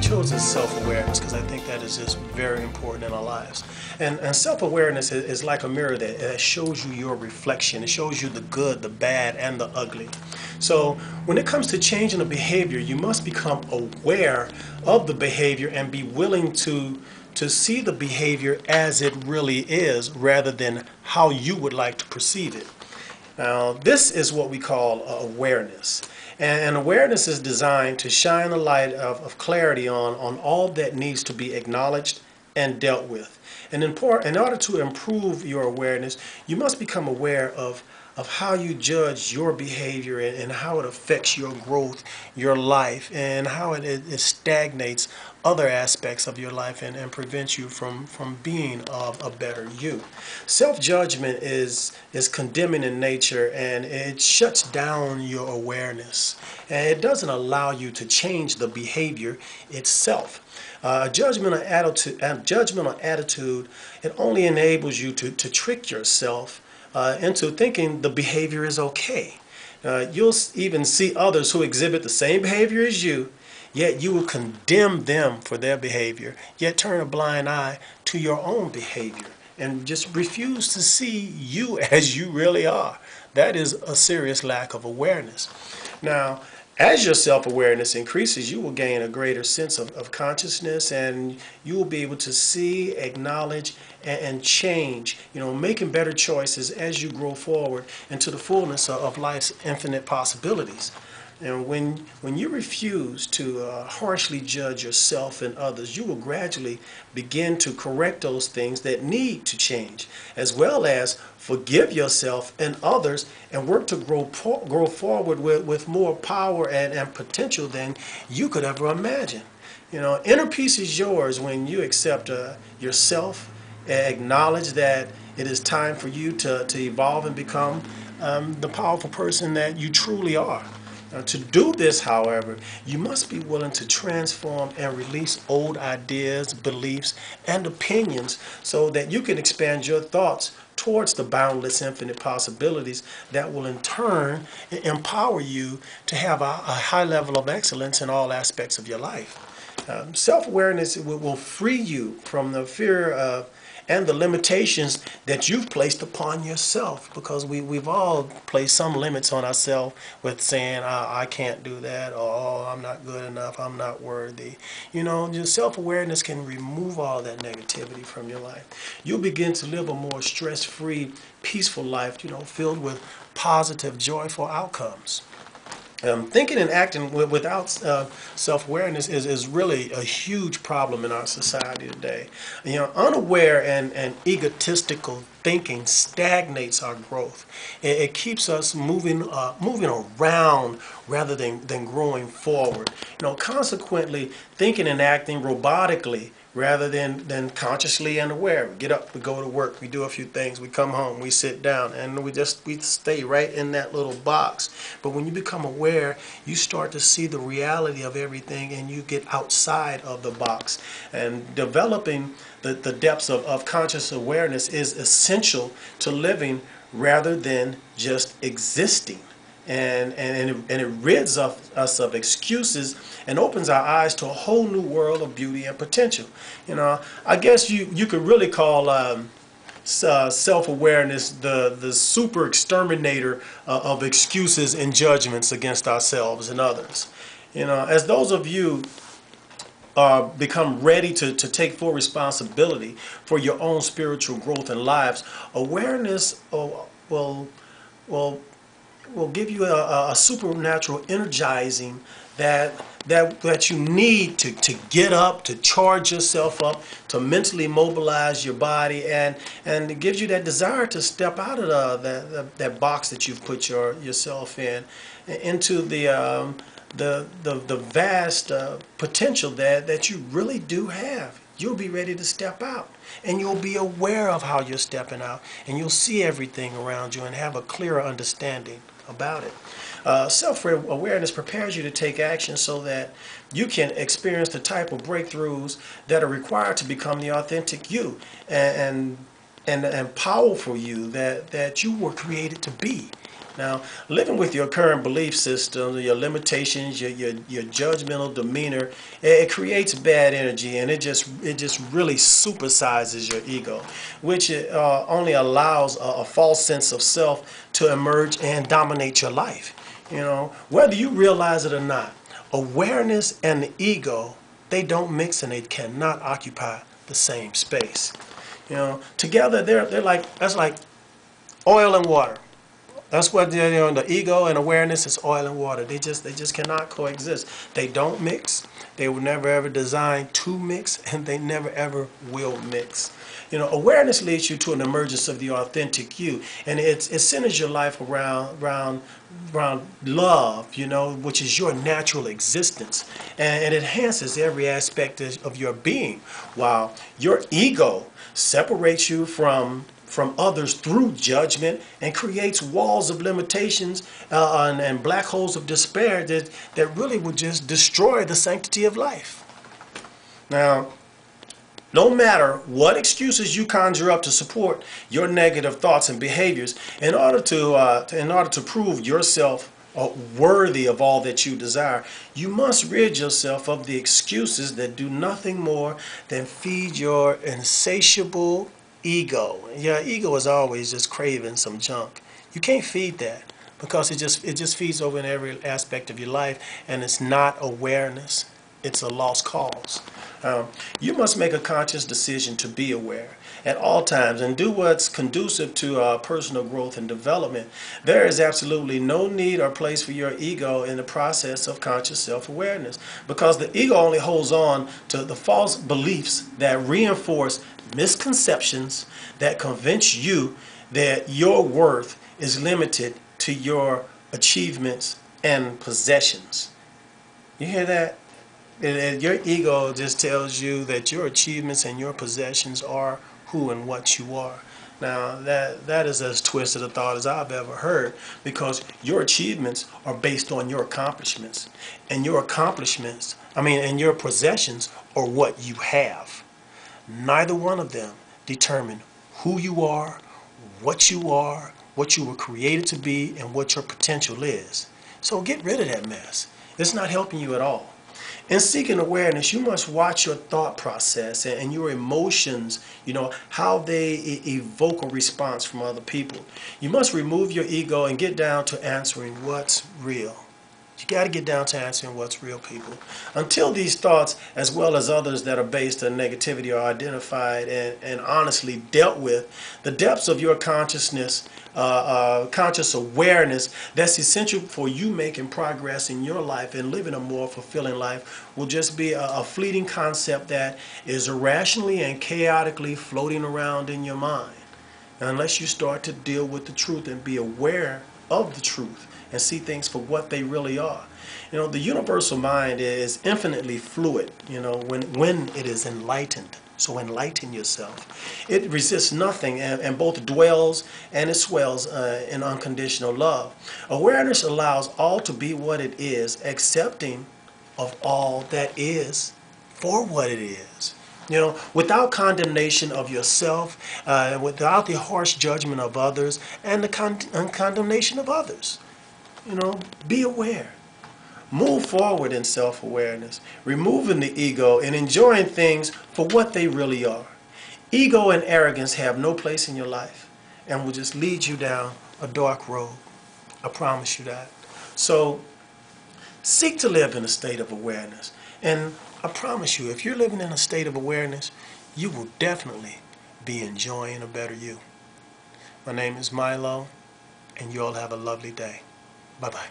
chosen self-awareness because I think that is just very important in our lives. And self-awareness is like a mirror that shows you your reflection. It shows you the good, the bad, and the ugly. So when it comes to changing a behavior, you must become aware of the behavior and be willing to see the behavior as it really is rather than how you would like to perceive it. Now, this is what we call awareness. And awareness is designed to shine a light of clarity on all that needs to be acknowledged and dealt with. And in order to improve your awareness, you must become aware of how you judge your behavior and how it affects your growth, your life, and how it stagnates other aspects of your life and prevents you from being a better you. Self-judgment is condemning in nature, and it shuts down your awareness. And it doesn't allow you to change the behavior itself. A judgmental attitude, it only enables you to trick yourself into thinking the behavior is okay. You'll even see others who exhibit the same behavior as you, yet you will condemn them for their behavior, yet turn a blind eye to your own behavior and just refuse to see you as you really are. That is a serious lack of awareness. Now, as your self-awareness increases, you will gain a greater sense of consciousness, and you will be able to see, acknowledge, and change, making better choices as you grow forward into the fullness of life's infinite possibilities. And when you refuse to harshly judge yourself and others, you will gradually begin to correct those things that need to change, as well as forgive yourself and others and work to grow forward with more power and potential than you could ever imagine. Inner peace is yours when you accept yourself, acknowledge that it is time for you to evolve and become the powerful person that you truly are. Now, to do this, however, you must be willing to transform and release old ideas, beliefs, and opinions so that you can expand your thoughts towards the boundless infinite possibilities that will in turn empower you to have a high level of excellence in all aspects of your life. Self-awareness will free you from the fear of and the limitations that you've placed upon yourself, because we've all placed some limits on ourselves with saying, I can't do that, or oh, I'm not good enough, I'm not worthy. Your self-awareness can remove all that negativity from your life. You'll begin to live a more stress-free, peaceful life, filled with positive, joyful outcomes. Thinking and acting without self-awareness is really a huge problem in our society today. Unaware and egotistical thinking stagnates our growth. It keeps us moving around rather than growing forward. Consequently, thinking and acting robotically rather than consciously and aware. We get up, we go to work, we do a few things, we come home, we sit down, and we stay right in that little box. But when you become aware, you start to see the reality of everything, and you get outside of the box. And developing the depths of conscious awareness is essential to living rather than just existing. And it rids us of excuses and opens our eyes to a whole new world of beauty and potential. I guess you could really call self-awareness the super exterminator of excuses and judgments against ourselves and others. As those of you become ready to take full responsibility for your own spiritual growth and lives, awareness will give you a supernatural energizing that you need to get up, to charge yourself up, to mentally mobilize your body, and it gives you that desire to step out of that box that you've put yourself in, into the vast potential that you really do have. You'll be ready to step out, and you'll be aware of how you're stepping out, and you'll see everything around you and have a clearer understanding about it. Self-awareness prepares you to take action so that you can experience the type of breakthroughs that are required to become the authentic you. And and powerful you that you were created to be. Now, living with your current belief system, your limitations, your judgmental demeanor, it creates bad energy, and it just really supersizes your ego, which only allows a false sense of self to emerge and dominate your life. Whether you realize it or not, awareness and the ego, they don't mix and they cannot occupy the same space. Together they're like, that's like oil and water. That's what the ego and awareness is, oil and water. They just cannot coexist. They don't mix. They were never ever designed to mix, and they never ever will mix. Awareness leads you to an emergence of the authentic you, and it centers your life around love, which is your natural existence, and it enhances every aspect of your being, while your ego separates you from others through judgment and creates walls of limitations and black holes of despair that really would just destroy the sanctity of life. Now, no matter what excuses you conjure up to support your negative thoughts and behaviors, in order to prove yourself worthy of all that you desire, you must rid yourself of the excuses that do nothing more than feed your insatiable ego. Your ego is always just craving some junk. You can't feed that, because it just feeds over in every aspect of your life, and it's not awareness. It's a lost cause. You must make a conscious decision to be aware at all times and do what's conducive to personal growth and development. There is absolutely no need or place for your ego in the process of conscious self-awareness, because the ego only holds on to the false beliefs that reinforce misconceptions that convince you that your worth is limited to your achievements and possessions. You hear that? And your ego just tells you that your achievements and your possessions are who and what you are. Now, that is as twisted a thought as I've ever heard, because your achievements are based on your accomplishments. And your and your possessions are what you have. Neither one of them determine who you are, what you were created to be, and what your potential is. So get rid of that mess. It's not helping you at all. In seeking awareness, you must watch your thought process and your emotions, how they evoke a response from other people. You must remove your ego and get down to answering what's real. You got to get down to answering what's real, people. Until these thoughts, as well as others that are based on negativity, are identified and honestly dealt with, the depths of your consciousness, conscious awareness that's essential for you making progress in your life and living a more fulfilling life will just be a fleeting concept that is irrationally and chaotically floating around in your mind. Unless you start to deal with the truth and be aware of the truth and see things for what they really are. The universal mind is infinitely fluid, when it is enlightened. So enlighten yourself. It resists nothing and both dwells and it swells in unconditional love. Awareness allows all to be what it is, accepting of all that is for what it is. Without condemnation of yourself, without the harsh judgment of others and the condemnation of others. Be aware. Move forward in self-awareness, removing the ego and enjoying things for what they really are. Ego and arrogance have no place in your life and will just lead you down a dark road. I promise you that. So seek to live in a state of awareness. And I promise you, if you're living in a state of awareness, you will definitely be enjoying a better you. My name is Milo, and you all have a lovely day. Bye-bye.